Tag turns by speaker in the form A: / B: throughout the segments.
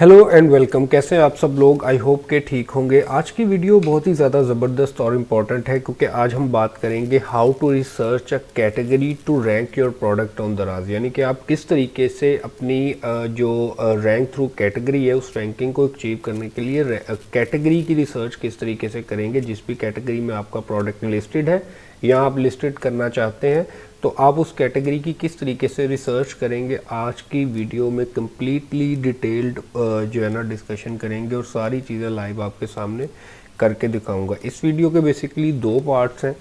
A: Hello and welcome. कैसे हैं आप सब लोग? आई होप के ठीक होंगे। आज की वीडियो बहुत ही ज़्यादा ज़बरदस्त और इम्पॉर्टेंट है क्योंकि आज हम बात करेंगे how to research a category to rank your product on Daraz. यानी कि आप किस तरीके से अपनी जो रैंक थ्रू कैटेगरी है उस रैंकिंग को अचीव करने के लिए कैटेगरी की रिसर्च किस तरीके से करेंगे। जिस भी कैटेगरी में आपका प्रोडक्ट लिस्टेड है या आप लिस्टेड करना चाहते हैं तो आप उस कैटेगरी की किस तरीके से रिसर्च करेंगे, आज की वीडियो में कम्प्लीटली डिटेल्ड जो है ना डिस्कशन करेंगे और सारी चीज़ें लाइव आपके सामने करके दिखाऊंगा। इस वीडियो के बेसिकली दो पार्ट्स हैं।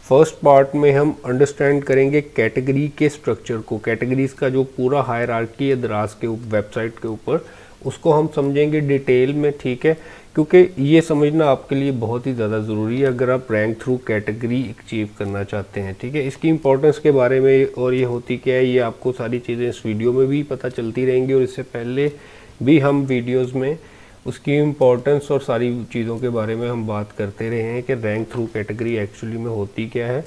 A: फर्स्ट पार्ट में हम अंडरस्टैंड करेंगे कैटेगरी के स्ट्रक्चर को, कैटेगरीज का जो पूरा हायरार्की है दराज के वेबसाइट के ऊपर, उसको हम समझेंगे डिटेल में, ठीक है, क्योंकि ये समझना आपके लिए बहुत ही ज़्यादा ज़रूरी है अगर आप रैंक थ्रू कैटेगरी अचीव करना चाहते हैं। ठीक है, इसकी इंपॉर्टेंस के बारे में और ये होती क्या है, ये आपको सारी चीज़ें इस वीडियो में भी पता चलती रहेंगी और इससे पहले भी हम वीडियोस में उसकी इम्पोर्टेंस और सारी चीज़ों के बारे में हम बात करते रहे हैं कि रैंक थ्रू कैटेगरी एक्चुअली में होती क्या है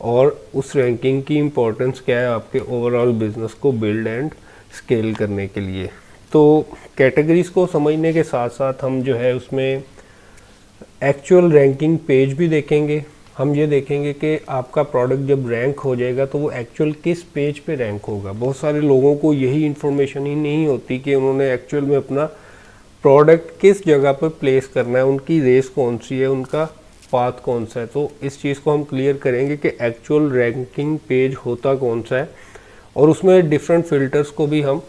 A: और उस रैंकिंग की इम्पोर्टेंस क्या है आपके ओवरऑल बिजनेस को बिल्ड एंड स्केल करने के लिए। तो कैटेगरीज को समझने के साथ साथ हम जो है उसमें एक्चुअल रैंकिंग पेज भी देखेंगे। हम ये देखेंगे कि आपका प्रोडक्ट जब रैंक हो जाएगा तो वो एक्चुअल किस पेज पे रैंक होगा। बहुत सारे लोगों को यही इन्फॉर्मेशन ही नहीं होती कि उन्होंने एक्चुअल में अपना प्रोडक्ट किस जगह पर प्लेस करना है, उनकी रेस कौन सी है, उनका पाथ कौन सा है। तो इस चीज़ को हम क्लियर करेंगे कि एक्चुअल रैंकिंग पेज होता कौन सा है और उसमें डिफरेंट फ़िल्टर्स को भी हम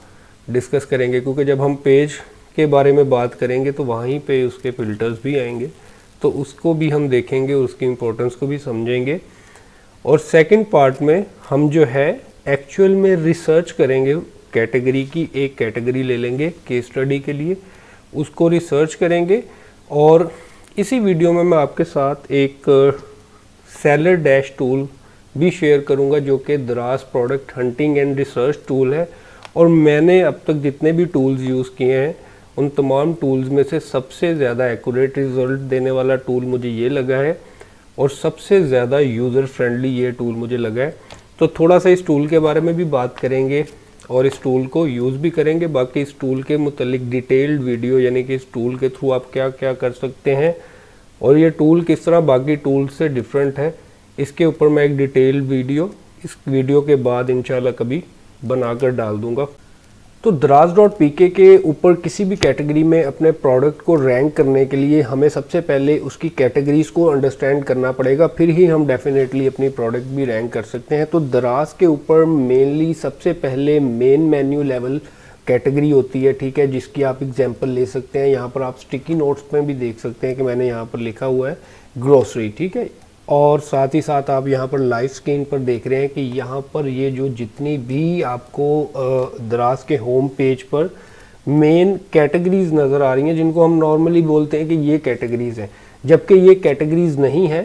A: डिस्कस करेंगे, क्योंकि जब हम पेज के बारे में बात करेंगे तो वहीं पे उसके फ़िल्टर्स भी आएंगे, तो उसको भी हम देखेंगे और उसकी इम्पोर्टेंस को भी समझेंगे। और सेकंड पार्ट में हम जो है एक्चुअल में रिसर्च करेंगे कैटेगरी की। एक कैटेगरी ले लेंगे केस स्टडी के लिए, उसको रिसर्च करेंगे और इसी वीडियो में मैं आपके साथ एक सेलर डैश टूल भी शेयर करूंगा जो कि दराज product hunting and research tool है। और मैंने अब तक जितने भी टूल्स यूज़ किए हैं उन तमाम टूल्स में से सबसे ज़्यादा एक्यूरेट रिज़ल्ट देने वाला टूल मुझे ये लगा है और सबसे ज़्यादा यूज़र फ्रेंडली ये टूल मुझे लगा है। तो थोड़ा सा इस टूल के बारे में भी बात करेंगे और इस टूल को यूज़ भी करेंगे। बाकी इस टूल के मुतालिक डिटेल्ड वीडियो, यानी कि इस टूल के थ्रू आप क्या क्या कर सकते हैं और ये टूल किस तरह बाकी टूल से डिफरेंट है, इसके ऊपर मैं एक डिटेल्ड वीडियो इस वीडियो के बाद इंशाल्लाह कभी बनाकर डाल दूंगा। तो दराज.pk के ऊपर किसी भी कैटेगरी में अपने प्रोडक्ट को रैंक करने के लिए हमें सबसे पहले उसकी कैटेगरीज को अंडरस्टैंड करना पड़ेगा, फिर ही हम डेफिनेटली अपनी प्रोडक्ट भी रैंक कर सकते हैं। तो दराज के ऊपर मेनली सबसे पहले मेन मेन्यू लेवल कैटेगरी होती है, ठीक है, जिसकी आप एग्जांपल ले सकते हैं। यहाँ पर आप स्टिकी नोट्स में भी देख सकते हैं कि मैंने यहाँ पर लिखा हुआ है ग्रोसरी, ठीक है। और साथ ही साथ आप यहाँ पर लाइव स्क्रीन पर देख रहे हैं कि यहाँ पर ये जो जितनी भी आपको दराज के होम पेज पर मेन कैटेगरीज नज़र आ रही हैं, जिनको हम नॉर्मली बोलते हैं कि ये कैटेगरीज हैं, जबकि ये कैटेगरीज नहीं है।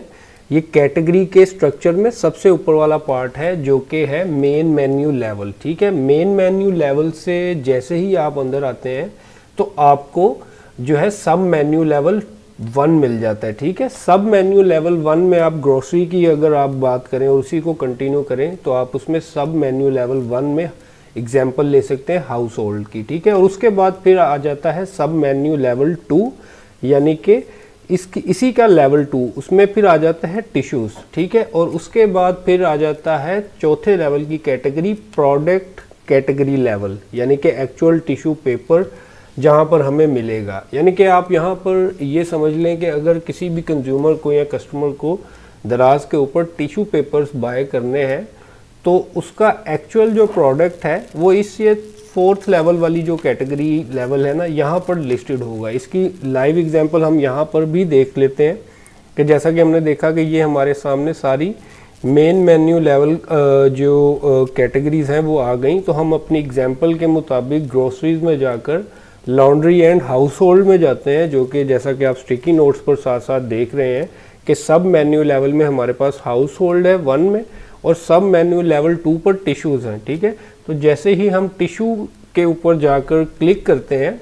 A: ये कैटेगरी के स्ट्रक्चर में सबसे ऊपर वाला पार्ट है जो कि है मेन मेन्यू लेवल, ठीक है। मेन मेन्यू लेवल से जैसे ही आप अंदर आते हैं तो आपको जो है सब मेन्यू लेवल 1 मिल जाता है, ठीक है। सब मेन्यू लेवल 1 में आप ग्रोसरी की अगर आप बात करें और उसी को कंटिन्यू करें तो आप उसमें सब मेन्यू लेवल 1 में एग्जांपल ले सकते हैं हाउस होल्ड की, ठीक है। और उसके बाद फिर आ जाता है सब मेन्यू लेवल 2, यानी कि इसी का लेवल 2, उसमें फिर आ जाता है टिश्यूज़, ठीक है। और उसके बाद फिर आ जाता है चौथे लेवल की कैटेगरी प्रोडक्ट कैटेगरी लेवल, यानी कि एक्चुअल टिश्यू पेपर जहाँ पर हमें मिलेगा। यानी कि आप यहाँ पर ये समझ लें कि अगर किसी भी कंज्यूमर को या कस्टमर को दराज के ऊपर टिश्यू पेपर्स बाय करने हैं तो उसका एक्चुअल जो प्रोडक्ट है वो इस ये 4th लेवल वाली जो कैटेगरी लेवल है ना, यहाँ पर लिस्टेड होगा। इसकी लाइव एग्जांपल हम यहाँ पर भी देख लेते हैं कि जैसा कि हमने देखा कि ये हमारे सामने सारी मेन मेन्यू लेवल जो कैटेगरीज हैं वो आ गई। तो हम अपनी एग्जांपल के मुताबिक ग्रोसरीज में जाकर लॉन्ड्री एंड हाउस होल्ड में जाते हैं, जो कि जैसा कि आप स्टिकी नोट्स पर साथ साथ देख रहे हैं कि सब मेन्यू लेवल में हमारे पास हाउस होल्ड है 1 में और सब मेन्यू लेवल 2 पर टिश्यूज़ हैं, ठीक है। तो जैसे ही हम टिश्यू के ऊपर जाकर क्लिक करते हैं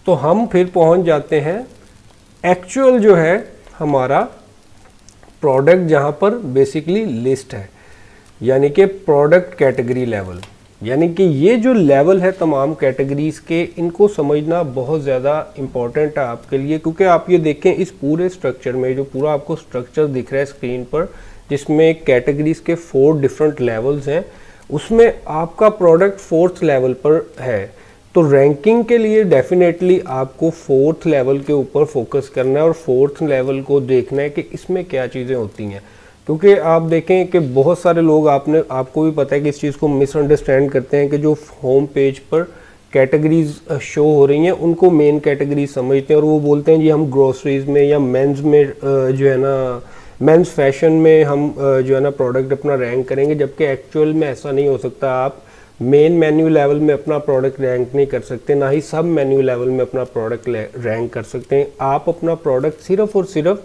A: तो हम फिर पहुंच जाते हैं एक्चुअल जो है हमारा प्रोडक्ट जहां पर बेसिकली लिस्ट है, यानी कि प्रोडक्ट कैटेगरी लेवल। यानी कि ये जो लेवल है तमाम कैटेगरीज के, इनको समझना बहुत ज़्यादा इम्पॉर्टेंट है आपके लिए, क्योंकि आप ये देखें इस पूरे स्ट्रक्चर में, जो पूरा आपको स्ट्रक्चर दिख रहा है स्क्रीन पर, जिसमें कैटेगरीज के 4 डिफरेंट लेवल्स हैं, उसमें आपका प्रोडक्ट 4th लेवल पर है। तो रैंकिंग के लिए डेफिनेटली आपको 4th लेवल के ऊपर फोकस करना है और 4th लेवल को देखना है कि इसमें क्या चीज़ें होती हैं। क्योंकि आप देखें कि बहुत सारे लोग, आपको भी पता है कि इस चीज़ को मिसअंडरस्टैंड करते हैं कि जो होम पेज पर कैटेगरीज शो हो रही हैं उनको मेन कैटेगरीज समझते हैं, और वो बोलते हैं जी हम ग्रोसरीज में या मेंस में जो है ना मेंस फैशन में हम जो है ना प्रोडक्ट अपना रैंक करेंगे, जबकि एक्चुअल में ऐसा नहीं हो सकता। आप मेन मेन्यू लेवल में अपना प्रोडक्ट रैंक नहीं कर सकते, ना ही सब मेन्यू लेवल में अपना प्रोडक्ट रैंक कर सकते हैं। आप अपना प्रोडक्ट सिर्फ और सिर्फ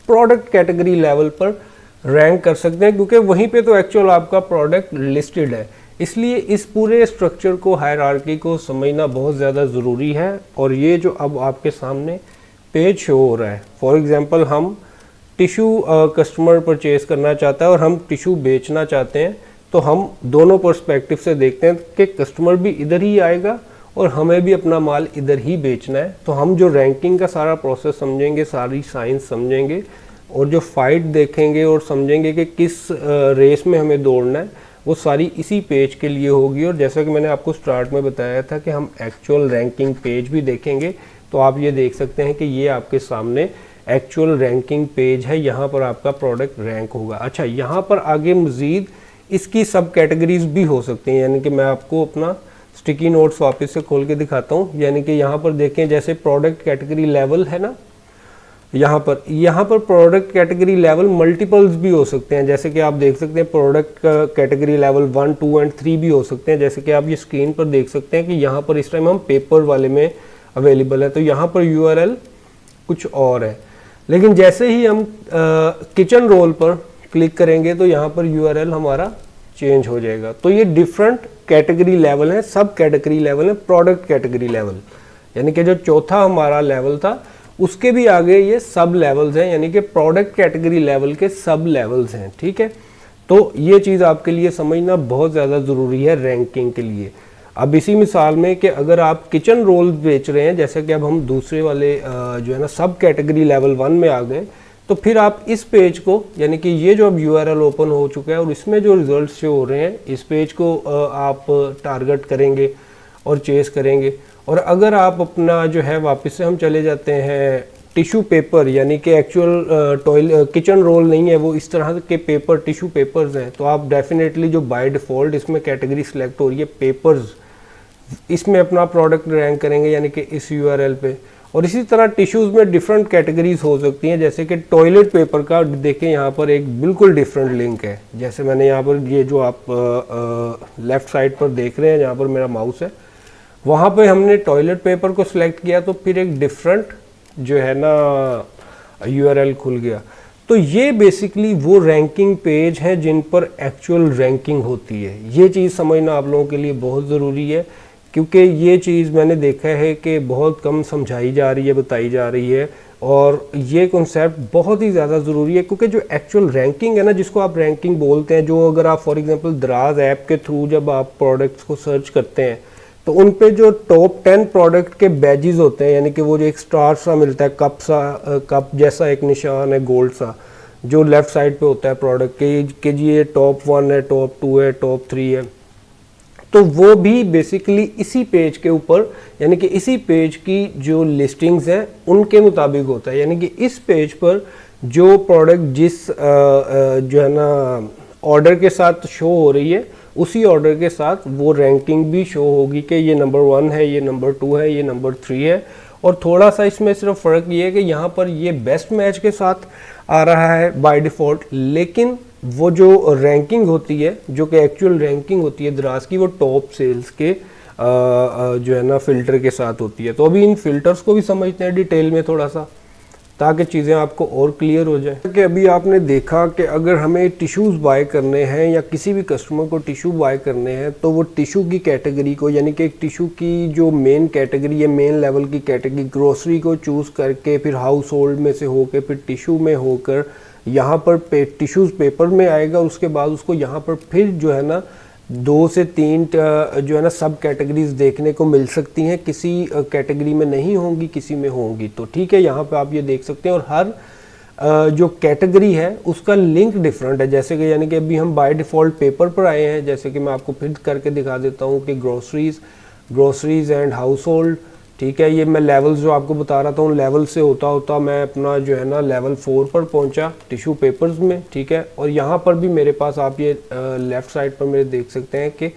A: प्रोडक्ट कैटेगरी लेवल पर रैंक कर सकते हैं, क्योंकि वहीं पे तो एक्चुअल आपका प्रोडक्ट लिस्टेड है। इसलिए इस पूरे स्ट्रक्चर को, हायरार्की को समझना बहुत ज़्यादा ज़रूरी है। और ये जो अब आपके सामने पेज शो हो रहा है, फॉर एग्जांपल हम टिशू कस्टमर परचेज करना चाहता है और हम टिशू बेचना चाहते हैं, तो हम दोनों पर्सपेक्टिव से देखते हैं कि कस्टमर भी इधर ही आएगा और हमें भी अपना माल इधर ही बेचना है। तो हम जो रैंकिंग का सारा प्रोसेस समझेंगे, सारी साइंस समझेंगे और जो फाइट देखेंगे और समझेंगे कि किस रेस में हमें दौड़ना है, वो सारी इसी पेज के लिए होगी। और जैसा कि मैंने आपको स्टार्ट में बताया था कि हम एक्चुअल रैंकिंग पेज भी देखेंगे, तो आप ये देख सकते हैं कि ये आपके सामने एक्चुअल रैंकिंग पेज है, यहाँ पर आपका प्रोडक्ट रैंक होगा। अच्छा, यहाँ पर आगे मज़ीद इसकी सब कैटेगरीज भी हो सकती हैं, यानी कि मैं आपको अपना स्टिकी नोट्स वापस से खोल के दिखाता हूँ। यानी कि यहाँ पर देखें, जैसे प्रोडक्ट कैटेगरी लेवल है ना, यहाँ पर प्रोडक्ट कैटेगरी लेवल मल्टीपल्स भी हो सकते हैं। जैसे कि आप देख सकते हैं प्रोडक्ट कैटेगरी लेवल 1, 2 एंड 3 भी हो सकते हैं। जैसे कि आप ये स्क्रीन पर देख सकते हैं कि यहाँ पर इस टाइम हम पेपर वाले में अवेलेबल है, तो यहाँ पर URL कुछ और है। लेकिन जैसे ही हम किचन रोल पर क्लिक करेंगे तो यहाँ पर URL हमारा चेंज हो जाएगा। तो ये डिफरेंट कैटेगरी लेवल है, सब कैटेगरी लेवल है, प्रोडक्ट कैटेगरी लेवल, यानी कि जो चौथा हमारा लेवल था उसके भी आगे ये सब लेवल्स हैं, यानी कि प्रोडक्ट कैटेगरी लेवल के सब लेवल्स हैं। ठीक है, तो ये चीज़ आपके लिए समझना बहुत ज़्यादा ज़रूरी है रैंकिंग के लिए। अब इसी मिसाल में कि अगर आप किचन रोल बेच रहे हैं, जैसे कि अब हम दूसरे वाले जो है ना सब कैटेगरी लेवल 1 में आ गए, तो फिर आप इस पेज को, यानी कि ये जो अब URL ओपन हो चुका है और इसमें जो रिजल्ट शो हो रहे हैं, इस पेज को आप टारगेट करेंगे और चेस करेंगे। और अगर आप अपना जो है वापस से हम चले जाते हैं टिश्यू पेपर, यानी कि एक्चुअल किचन रोल नहीं है, वो इस तरह के पेपर टिश्यू पेपर्स हैं, तो आप डेफिनेटली जो बाय डिफ़ॉल्ट इसमें कैटेगरी सिलेक्ट हो रही है पेपर्स, इसमें अपना प्रोडक्ट रैंक करेंगे, यानी कि इस URL पे। और इसी तरह टिश्यूज़ में डिफरेंट कैटेगरीज हो सकती हैं, जैसे कि टॉयलेट पेपर का देखें, यहाँ पर एक बिल्कुल डिफरेंट लिंक है। जैसे मैंने यहाँ पर ये जो आप लेफ़्ट साइड पर देख रहे हैं, जहाँ पर मेरा माउस है, वहाँ पे हमने टॉयलेट पेपर को सिलेक्ट किया तो फिर एक डिफरेंट जो है ना URL खुल गया। तो ये बेसिकली वो रैंकिंग पेज हैं जिन पर एक्चुअल रैंकिंग होती है। ये चीज़ समझना आप लोगों के लिए बहुत ज़रूरी है, क्योंकि ये चीज़ मैंने देखा है कि बहुत कम समझाई जा रही है, बताई जा रही है, और ये कॉन्सेप्ट बहुत ही ज़्यादा ज़रूरी है। क्योंकि जो एक्चुअल रैंकिंग है ना, जिसको आप रैंकिंग बोलते हैं, जो अगर आप फॉर एग्जांपल दराज ऐप के थ्रू जब आप प्रोडक्ट्स को सर्च करते हैं, तो उन पे जो टॉप 10 प्रोडक्ट के बैजेस होते हैं, यानी कि वो जो एक स्टार सा मिलता है, कप जैसा एक निशान है गोल्ड सा, जो लेफ़्ट साइड पे होता है प्रोडक्ट के जी ये टॉप 1 है, टॉप 2 है, टॉप 3 है, तो वो भी बेसिकली इसी पेज के ऊपर, यानी कि इसी पेज की जो लिस्टिंग्स हैं उनके मुताबिक होता है। यानी कि इस पेज पर जो प्रोडक्ट जिस जो है ना ऑर्डर के साथ शो हो रही है, उसी ऑर्डर के साथ वो रैंकिंग भी शो होगी कि ये नंबर 1 है, ये नंबर 2 है, ये नंबर 3 है। और थोड़ा सा इसमें सिर्फ फ़र्क ये है कि यहाँ पर ये बेस्ट मैच के साथ आ रहा है बाय डिफ़ॉल्ट, लेकिन वो जो रैंकिंग होती है, जो कि एक्चुअल रैंकिंग होती है दराज की, वो टॉप सेल्स के जो है ना फ़िल्टर के साथ होती है। तो अभी इन फ़िल्टर्स को भी समझते हैं डिटेल में थोड़ा सा, ताकि चीज़ें आपको और क्लियर हो जाए। कि अभी आपने देखा कि अगर हमें टिश्यूज़ बाय करने हैं या किसी भी कस्टमर को टिश्यू बाय करने हैं, तो वो टिश्यू की कैटेगरी को, यानी कि एक टिश्यू की जो मेन कैटेगरी है, मेन लेवल की कैटेगरी, ग्रोसरी को चूज़ करके फिर हाउस होल्ड में से होकर फिर टिश्यू में होकर यहाँ पर टिश्यूज़ पेपर में आएगा। उसके बाद उसको यहाँ पर फिर जो है ना 2 से 3 जो है ना सब कैटेगरीज देखने को मिल सकती हैं, किसी कैटेगरी में नहीं होंगी, किसी में होंगी। तो ठीक है, यहाँ पे आप ये देख सकते हैं। और हर जो कैटेगरी है उसका लिंक डिफरेंट है। जैसे कि यानी कि अभी हम बाय डिफ़ॉल्ट पेपर पर आए हैं, जैसे कि मैं आपको फिर करके दिखा देता हूँ कि ग्रोसरीज एंड हाउस होल्ड, ठीक है। ये मैं लेवल्स जो आपको बता रहा था उन लेवल से होता मैं अपना जो है ना लेवल 4 पर पहुंचा टिश्यू पेपर्स में, ठीक है। और यहाँ पर भी मेरे पास आप ये लेफ़्ट साइड पर मेरे देख सकते हैं कि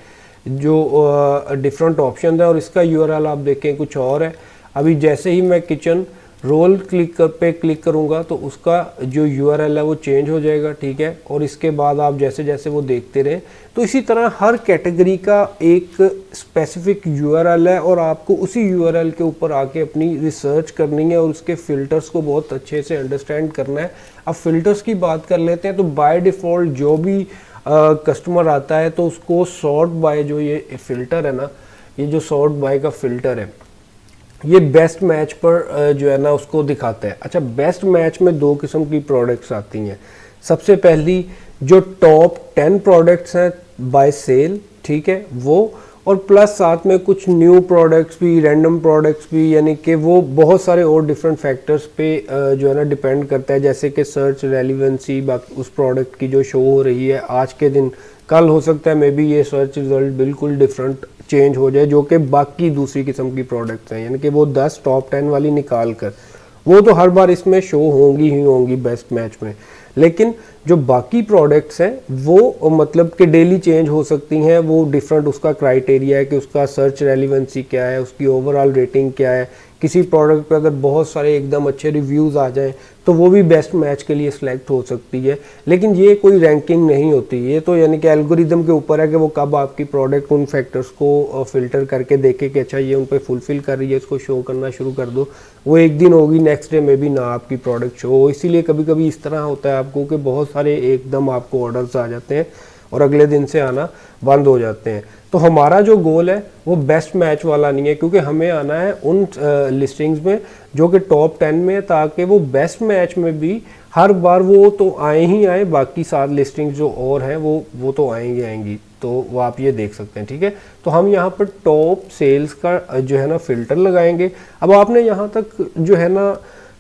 A: जो डिफरेंट ऑप्शन है और इसका यूआरएल आप देखें कुछ और है। अभी जैसे ही मैं किचन रोल पे क्लिक करूंगा तो उसका जो यूआरएल है वो चेंज हो जाएगा, ठीक है। और इसके बाद आप जैसे जैसे वो देखते रहे, तो इसी तरह हर कैटेगरी का एक स्पेसिफिक यूआरएल है और आपको उसी यूआरएल के ऊपर आके अपनी रिसर्च करनी है और उसके फ़िल्टर्स को बहुत अच्छे से अंडरस्टैंड करना है। अब फ़िल्टर्स की बात कर लेते हैं। तो बाय डिफ़ॉल्ट जो भी कस्टमर आता है तो उसको सॉर्ट बाय जो ये फ़िल्टर है ना, ये जो सॉर्ट बाय का फ़िल्टर है ये बेस्ट मैच पर जो है ना उसको दिखाता है। अच्छा, बेस्ट मैच में 2 किस्म की प्रोडक्ट्स आती हैं। सबसे पहली जो टॉप 10 प्रोडक्ट्स हैं बाय सेल, ठीक है, वो, और प्लस साथ में कुछ न्यू प्रोडक्ट्स भी, रैंडम प्रोडक्ट्स भी, यानी कि वो बहुत सारे और डिफरेंट फैक्टर्स पे जो है ना डिपेंड करता है। जैसे कि सर्च रेलिवेंसी बाकी उस प्रोडक्ट की जो शो हो रही है आज के दिन, कल हो सकता है मे बी ये सर्च रिजल्ट बिल्कुल डिफरेंट चेंज हो जाए, जो कि बाकी दूसरी किस्म की प्रोडक्ट्स हैं। यानी कि वो 10 टॉप 10 वाली निकाल कर वो तो हर बार इसमें शो होंगी ही होंगी बेस्ट मैच में, लेकिन जो बाकी प्रोडक्ट्स हैं वो मतलब कि डेली चेंज हो सकती हैं। वो डिफरेंट उसका क्राइटेरिया है कि उसका सर्च रेलिवेंसी क्या है, उसकी ओवरऑल रेटिंग क्या है। किसी प्रोडक्ट पे अगर बहुत सारे एकदम अच्छे रिव्यूज़ आ जाएं तो वो भी बेस्ट मैच के लिए सिलेक्ट हो सकती है। लेकिन ये कोई रैंकिंग नहीं होती, ये तो यानी कि एल्गोरिदम के ऊपर है कि वो कब आपकी प्रोडक्ट उन फैक्टर्स को फिल्टर करके देखे कि अच्छा ये उन पर फुलफिल कर रही है, इसको शो करना शुरू कर दो। वो एक दिन होगी, नेक्स्ट डे में भी ना आपकी प्रोडक्ट शो हो। इसीलिए कभी कभी इस तरह होता है आपको कि बहुत सारे एकदम आपको ऑर्डर्स आ जाते हैं और अगले दिन से आना बंद हो जाते हैं। तो हमारा जो गोल है वो बेस्ट मैच वाला नहीं है, क्योंकि हमें आना है उन लिस्टिंग्स में जो कि टॉप 10 में है, ताकि वो बेस्ट मैच में भी हर बार वो तो आए ही आए, बाकी 7 लिस्टिंग्स जो और हैं वो तो आएंगी। तो वो आप ये देख सकते हैं, ठीक है। तो हम यहाँ पर टॉप सेल्स का जो है ना फ़िल्टर लगाएंगे। अब आपने यहाँ तक जो है ना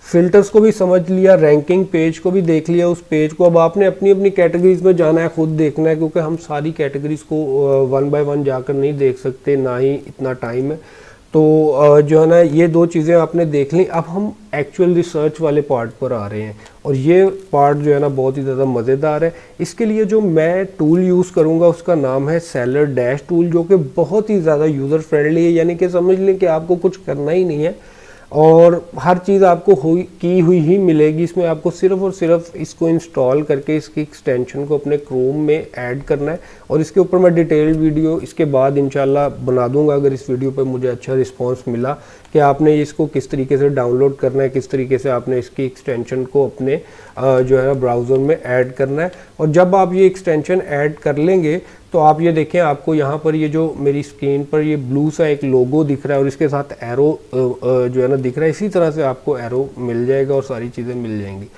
A: फ़िल्टर्स को भी समझ लिया, रैंकिंग पेज को भी देख लिया उस पेज को। अब आपने अपनी अपनी कैटेगरीज में जाना है, खुद देखना है, क्योंकि हम सारी कैटेगरीज को 1 बाय 1 जाकर नहीं देख सकते, ना ही इतना टाइम है। तो जो है ना ये 2 चीज़ें आपने देख ली। अब हम एक्चुअल रिसर्च वाले पार्ट पर आ रहे हैं और ये पार्ट जो है ना बहुत ही ज़्यादा मज़ेदार है। इसके लिए जो मैं टूल यूज़ करूँगा उसका नाम है सेलर डैश टूल, जो कि बहुत ही ज़्यादा यूज़र फ्रेंडली है। यानी कि समझ लें कि आपको कुछ करना ही नहीं है और हर चीज़ आपको की हुई ही मिलेगी। इसमें आपको सिर्फ और सिर्फ इसको इंस्टॉल करके इसकी एक्सटेंशन को अपने क्रोम में ऐड करना है और इसके ऊपर मैं डिटेल्ड वीडियो इसके बाद इंशाल्लाह बना दूंगा, अगर इस वीडियो पर मुझे अच्छा रिस्पांस मिला कि आपने इसको किस तरीके से डाउनलोड करना है, किस तरीके से आपने इसकी एक्सटेंशन को अपने जो है ना ब्राउज़र में ऐड करना है। और जब आप ये एक्सटेंशन ऐड कर लेंगे तो आप ये देखें, आपको यहाँ पर ये जो मेरी स्क्रीन पर ये ब्लू सा एक लोगो दिख रहा है और इसके साथ एरो जो है ना दिख रहा है, इसी तरह से आपको एरो मिल जाएगा और सारी चीज़ें मिल जाएंगी।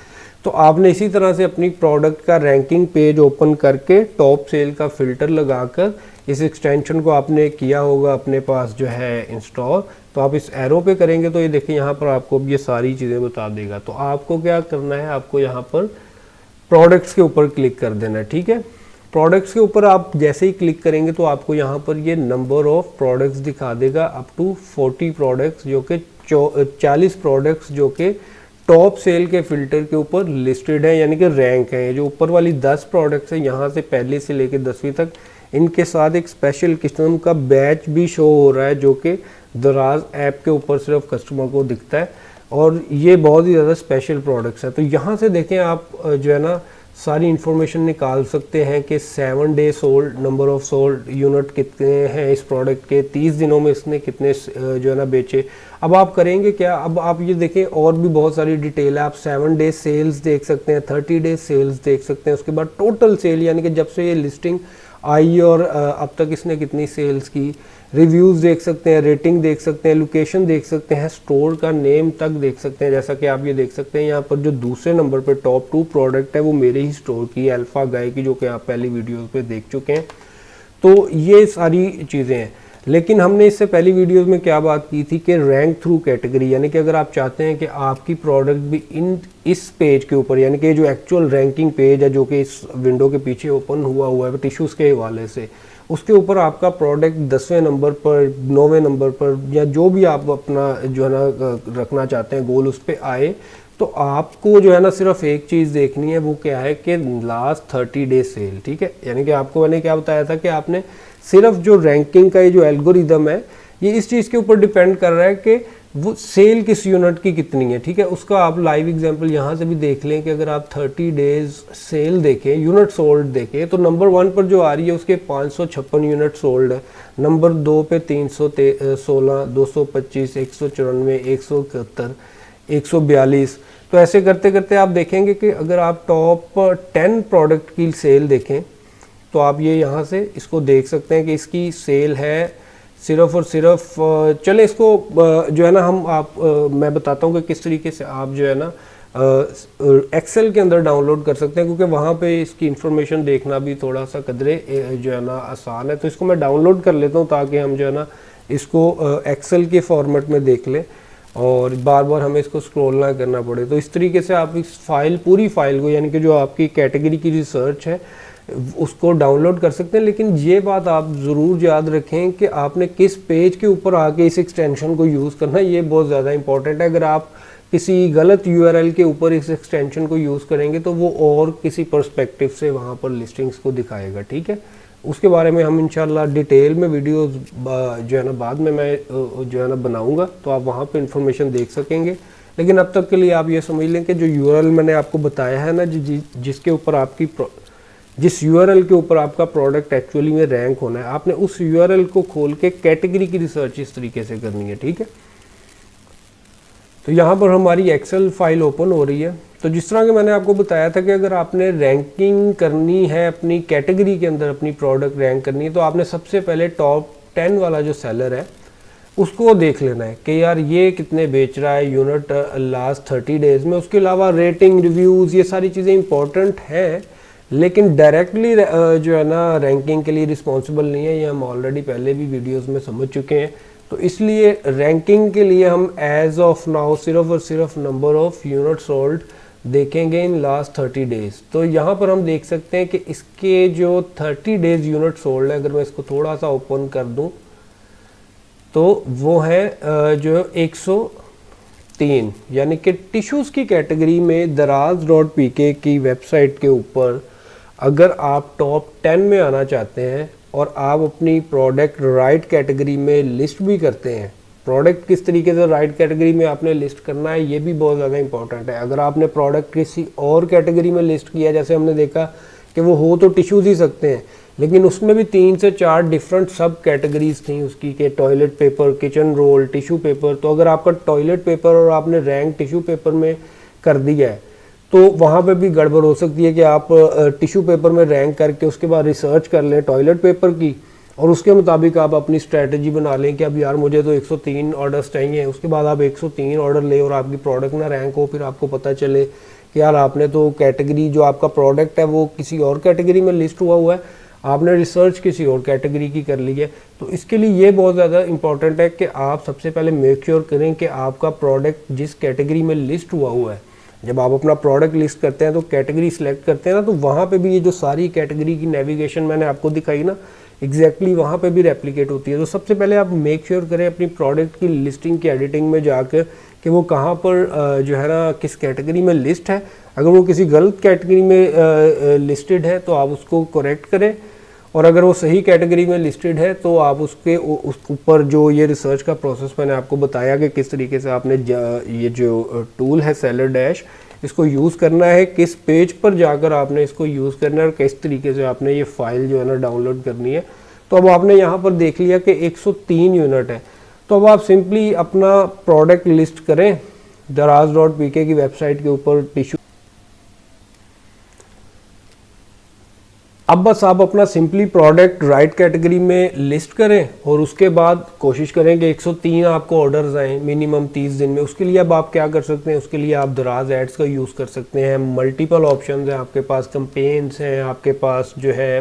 A: तो आपने इसी तरह से अपनी प्रोडक्ट का रैंकिंग पेज ओपन करके टॉप सेल का फ़िल्टर लगाकर इस एक्सटेंशन को आपने किया होगा अपने पास जो है इंस्टॉल। तो आप इस एरो पे करेंगे तो ये देखिए यहाँ पर आपको ये सारी चीज़ें बता देगा। तो आपको क्या करना है, आपको यहाँ पर प्रोडक्ट्स के ऊपर क्लिक कर देना है, ठीक है। प्रोडक्ट्स के ऊपर आप जैसे ही क्लिक करेंगे तो आपको यहाँ पर ये नंबर ऑफ प्रोडक्ट्स दिखा देगा, अप टू 40 प्रोडक्ट्स, जो कि 40 प्रोडक्ट्स जो कि टॉप सेल के फ़िल्टर के ऊपर लिस्टेड है, यानी कि रैंक है। जो ऊपर वाली 10 प्रोडक्ट्स है यहाँ से पहले से लेकर 10वीं तक, इनके साथ एक स्पेशल किस्म का बैच भी शो हो रहा है जो कि दराज ऐप के ऊपर सिर्फ कस्टमर को दिखता है और ये बहुत ही ज़्यादा स्पेशल प्रोडक्ट्स है। तो यहाँ से देखें आप जो है ना सारी इन्फॉर्मेशन निकाल सकते हैं कि 7 day sold, number of sold unit कितने हैं इस प्रोडक्ट के, 30 दिनों में इसने कितने जो है ना बेचे। अब आप करेंगे क्या, अब आप ये देखें और भी बहुत सारी डिटेल है। आप 7 डे सेल्स देख सकते हैं, 30 डे सेल्स देख सकते हैं, उसके बाद टोटल सेल यानी कि जब से ये लिस्टिंग आई और अब तक इसने कितनी सेल्स की, रिव्यूज़ देख सकते हैं, रेटिंग देख सकते हैं, लोकेशन देख सकते हैं, स्टोर का नेम तक देख सकते हैं। जैसा कि आप ये देख सकते हैं यहाँ पर जो दूसरे नंबर पर टॉप 2 प्रोडक्ट है वो मेरे ही स्टोर की, अल्फ़ा गाय की, जो कि आप पहली वीडियो पे देख चुके हैं। तो ये सारी चीज़ें हैं। लेकिन हमने इससे पहली वीडियोस में क्या बात की थी कि रैंक थ्रू कैटेगरी, यानी कि अगर आप चाहते हैं कि आपकी प्रोडक्ट भी इस पेज के ऊपर, यानी कि जो एक्चुअल रैंकिंग पेज है जो कि इस विंडो के पीछे ओपन हुआ है टिश्यूज़ के हवाले से, उसके ऊपर आपका प्रोडक्ट 10वें नंबर पर, 9वें नंबर पर, या जो भी आप अपना जो है ना रखना चाहते हैं गोल, उस पर आए, तो आपको जो है ना सिर्फ एक चीज़ देखनी है, वो क्या है कि लास्ट 30 डे सेल। ठीक है, यानी कि आपको मैंने क्या बताया था कि आपने सिर्फ जो रैंकिंग का ये जो एल्गोरिदम है, ये इस चीज़ के ऊपर डिपेंड कर रहा है कि वो सेल किस यूनिट की कितनी है। ठीक है, उसका आप लाइव एग्जांपल यहाँ से भी देख लें कि अगर आप 30 डेज सेल देखें, यूनिट सोल्ड देखें, तो नंबर 1 पर जो आ रही है उसके 556 यूनिट सोल्ड है, नंबर 2 पे 316, 225, 194, 171, 142। तो ऐसे करते करते आप देखेंगे कि अगर आप टॉप 10 प्रोडक्ट की सेल देखें तो आप ये यहाँ से इसको देख सकते हैं कि इसकी सेल है सिर्फ और सिर्फ, चले इसको जो है ना मैं बताता हूँ कि किस तरीके से आप जो है ना एक्सेल के अंदर डाउनलोड कर सकते हैं, क्योंकि वहाँ पे इसकी इन्फॉर्मेशन देखना भी थोड़ा सा कदरे जो है ना आसान है। तो इसको मैं डाउनलोड कर लेता हूँ ताकि हम जो है ना इसको एक्सेल के फॉर्मेट में देख लें और बार बार हमें इसको स्क्रॉल ना करना पड़े। तो इस तरीके से आप इस पूरी फाइल को, यानी कि जो आपकी कैटेगरी की रिसर्च है, उसको डाउनलोड कर सकते हैं। लेकिन ये बात आप ज़रूर याद रखें कि आपने किस पेज के ऊपर आके इस एक्सटेंशन को यूज़ करना है, ये बहुत ज़्यादा इंपॉर्टेंट है। अगर आप किसी गलत यूआरएल के ऊपर इस एक्सटेंशन को यूज़ करेंगे तो वो और किसी पर्सपेक्टिव से वहाँ पर लिस्टिंग्स को दिखाएगा। ठीक है, उसके बारे में हम इंशाल्लाह डिटेल में वीडियोस जो है ना बाद में मैं जो है ना बनाऊँगा, तो आप वहाँ पर इंफॉर्मेशन देख सकेंगे। लेकिन अब तक के लिए आप ये समझ लें कि जो यूआरएल मैंने आपको बताया है ना, जिसके ऊपर आपकी जिस यूआरएल के ऊपर आपका प्रोडक्ट एक्चुअली में रैंक होना है, आपने उस यूआरएल को खोल के कैटेगरी की रिसर्च इस तरीके से करनी है। ठीक है, तो यहाँ पर हमारी एक्सेल फाइल ओपन हो रही है। तो जिस तरह के मैंने आपको बताया था कि अगर आपने रैंकिंग करनी है अपनी कैटेगरी के अंदर, अपनी प्रोडक्ट रैंक करनी है, तो आपने सबसे पहले टॉप 10 वाला जो सेलर है उसको देख लेना है कि यार ये कितने बेच रहा है यूनिट लास्ट 30 डेज में। उसके अलावा रेटिंग, रिव्यूज़, ये सारी चीज़ें इंपॉर्टेंट हैं, लेकिन डायरेक्टली जो है ना रैंकिंग के लिए रिस्पॉन्सिबल नहीं है। ये हम ऑलरेडी पहले भी वीडियोस में समझ चुके हैं। तो इसलिए रैंकिंग के लिए हम एज ऑफ नाउ सिर्फ और सिर्फ नंबर ऑफ यूनिट सोल्ड देखेंगे इन लास्ट 30 डेज। तो यहाँ पर हम देख सकते हैं कि इसके जो 30 डेज यूनिट सोल्ड है, अगर मैं इसको थोड़ा सा ओपन कर दूँ तो वो है जो 103, यानी कि टिश्यूज़ की कैटेगरी में daraz.pk की वेबसाइट के ऊपर अगर आप टॉप 10 में आना चाहते हैं और आप अपनी प्रोडक्ट राइट कैटेगरी में लिस्ट भी करते हैं, प्रोडक्ट किस तरीके से राइट कैटेगरी में आपने लिस्ट करना है ये भी बहुत ज़्यादा इंपॉर्टेंट है। अगर आपने प्रोडक्ट किसी और कैटेगरी में लिस्ट किया, जैसे हमने देखा कि वो हो तो टिश्यूज़ ही सकते हैं, लेकिन उसमें भी 3 से 4 डिफरेंट सब कैटेगरीज थी उसकी, के toilet paper, kitchen roll, tissue paper. तो अगर आपका टॉयलेट पेपर और आपने रैंक टिश्यू पेपर में कर दिया है तो वहाँ पे भी गड़बड़ हो सकती है कि आप टिश्यू पेपर में रैंक करके उसके बाद रिसर्च कर लें टॉयलेट पेपर की, और उसके मुताबिक आप अपनी स्ट्रेटजी बना लें कि अब यार मुझे तो 103 ऑर्डर्स चाहिए। उसके बाद आप 103 ऑर्डर ले और आपकी प्रोडक्ट ना रैंक हो, फिर आपको पता चले कि यार आपने तो कैटेगरी, जो आपका प्रोडक्ट है वो किसी और कैटेगरी में लिस्ट हुआ है, आपने रिसर्च किसी और कैटेगरी की कर ली है। तो इसके लिए ये बहुत ज़्यादा इंपॉर्टेंट है कि आप सबसे पहले मेक श्योर करें कि आपका प्रोडक्ट जिस कैटेगरी में लिस्ट हुआ है, जब आप अपना प्रोडक्ट लिस्ट करते हैं तो कैटेगरी सिलेक्ट करते हैं ना, तो वहाँ पे भी ये जो सारी कैटेगरी की नेविगेशन मैंने आपको दिखाई ना, एग्जैक्टली वहाँ पे भी रेप्लिकेट होती है। तो सबसे पहले आप मेक श्योर करें अपनी प्रोडक्ट की लिस्टिंग की एडिटिंग में जाकर कि वो कहाँ पर जो है ना किस कैटेगरी में लिस्ट है। अगर वो किसी गलत कैटेगरी में लिस्टेड है तो आप उसको करेक्ट करें, और अगर वो सही कैटेगरी में लिस्टेड है तो आप उसके उस ऊपर जो ये रिसर्च का प्रोसेस मैंने आपको बताया कि किस तरीके से आपने ये जो टूल है सेलर डैश, इसको यूज़ करना है, किस पेज पर जाकर आपने इसको यूज़ करना है और किस तरीके से आपने ये फाइल जो है ना डाउनलोड करनी है। तो अब आपने यहाँ पर देख लिया कि 103 यूनिट है। तो अब आप सिंपली अपना प्रोडक्ट लिस्ट करें daraz.pk की वेबसाइट के ऊपर टिश्यू। अब बस आप अपना सिंपली प्रोडक्ट राइट कैटेगरी में लिस्ट करें और उसके बाद कोशिश करें कि 103 आपको ऑर्डर्स आएँ मिनिमम 30 दिन में। उसके लिए अब आप क्या कर सकते हैं, उसके लिए आप दराज एड्स का यूज़ कर सकते हैं। मल्टीपल ऑप्शंस हैं आपके पास, कैंपेन्स हैं आपके पास, जो है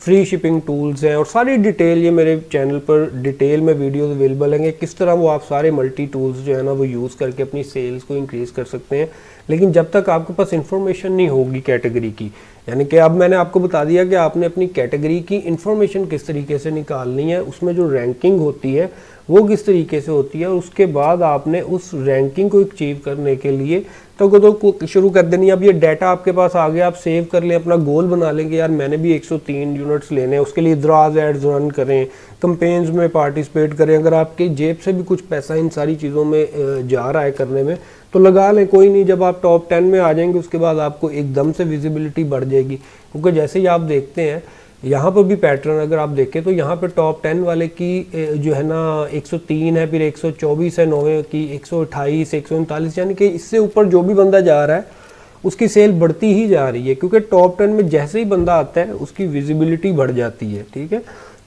A: फ्री शिपिंग टूल्स हैं और सारी डिटेल ये मेरे चैनल पर डिटेल में वीडियोस अवेलेबल हैं किस तरह वो आप सारे मल्टी टूल्स जो है ना वो यूज़ करके अपनी सेल्स को इंक्रीज़ कर सकते हैं। लेकिन जब तक आपके पास इंफॉर्मेशन नहीं होगी कैटेगरी की, यानी कि अब मैंने आपको बता दिया कि आपने अपनी कैटेगरी की इंफॉर्मेशन किस तरीके से निकालनी है, उसमें जो रैंकिंग होती है वो किस तरीके से होती है, उसके बाद आपने उस रैंकिंग को अचीव करने के लिए तो शुरू कर देनी है। अब ये डाटा आपके पास आ गया, आप सेव कर लें, अपना गोल बना लेंगे यार मैंने भी 103 यूनिट्स लेने हैं, उसके लिए दराज एड्स रन करें, कंपेन्स में पार्टिसिपेट करें। अगर आपकी जेब से भी कुछ पैसा इन सारी चीज़ों में जा रहा है करने में तो लगा लें, कोई नहीं। जब आप टॉप 10 में आ जाएंगे उसके बाद आपको एकदम से विजिबिलिटी बढ़ जाएगी, क्योंकि जैसे ही आप देखते हैं यहाँ पर भी पैटर्न अगर आप देखें तो यहाँ पर टॉप 10 वाले की जो है ना 103 है, फिर 124 है, 9 की 128, 139, यानी कि इससे ऊपर जो भी बंदा जा रहा है उसकी सेल बढ़ती ही जा रही है, क्योंकि टॉप 10 में जैसे ही बंदा आता है उसकी विजिबिलिटी बढ़ जाती है। ठीक है,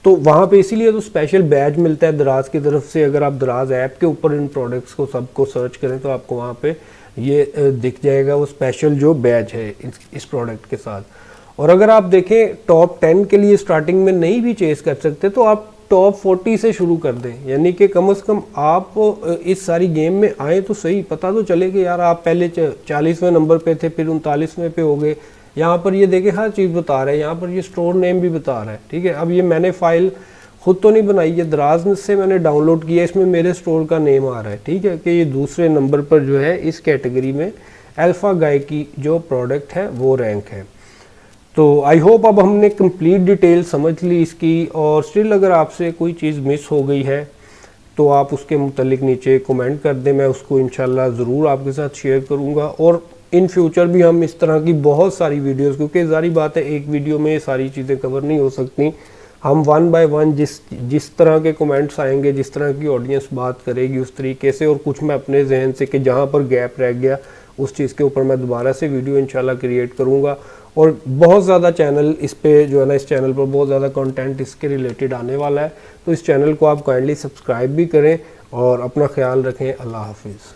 A: तो वहाँ पे इसीलिए तो स्पेशल बैज मिलता है दराज की तरफ से। अगर आप दराज ऐप के ऊपर इन प्रोडक्ट्स को सबको सर्च करें तो आपको वहाँ पे ये दिख जाएगा वो स्पेशल जो बैज है इस प्रोडक्ट के साथ। और अगर आप देखें टॉप 10 के लिए स्टार्टिंग में नहीं भी चेस कर सकते तो आप टॉप 40 से शुरू कर दें, यानी कि कम से कम आप इस सारी गेम में आए तो सही, पता तो चले कि यार आप पहले 40वें नंबर पे थे, फिर 39वें पे हो गए। यहाँ पर ये देखें हर चीज़ बता रहा है, यहाँ पर ये स्टोर नेम भी बता रहा है। ठीक है, अब ये मैंने फाइल खुद तो नहीं बनाई, ये दराज से मैंने डाउनलोड किया, इसमें मेरे स्टोर का नेम आ रहा है। ठीक है, कि ये दूसरे नंबर पर जो है इस कैटेगरी में अल्फा गाय की जो प्रोडक्ट है वो रैंक है। तो आई होप अब हमने कंप्लीट डिटेल समझ ली इसकी, और स्टिल अगर आपसे कोई चीज़ मिस हो गई है तो आप उसके मुतालिक नीचे कमेंट कर दें, मैं उसको इंशाल्लाह ज़रूर आपके साथ शेयर करूंगा। और इन फ्यूचर भी हम इस तरह की बहुत सारी वीडियोस, क्योंकि सारी बात है एक वीडियो में सारी चीज़ें कवर नहीं हो सकती, हम 1 बाय 1 जिस तरह के कमेंट्स आएंगे, जिस तरह की ऑडियंस बात करेगी उस तरीके से, और कुछ मैं अपने जहन से कि जहाँ पर गैप रह गया उस चीज़ के ऊपर मैं दोबारा से वीडियो इंशाल्लाह क्रिएट करूँगा। और बहुत ज़्यादा चैनल इस पे जो है ना, इस चैनल पर बहुत ज़्यादा कंटेंट इसके रिलेटेड आने वाला है, तो इस चैनल को आप काइंडली सब्सक्राइब भी करें और अपना ख्याल रखें। अल्लाह हाफिज़।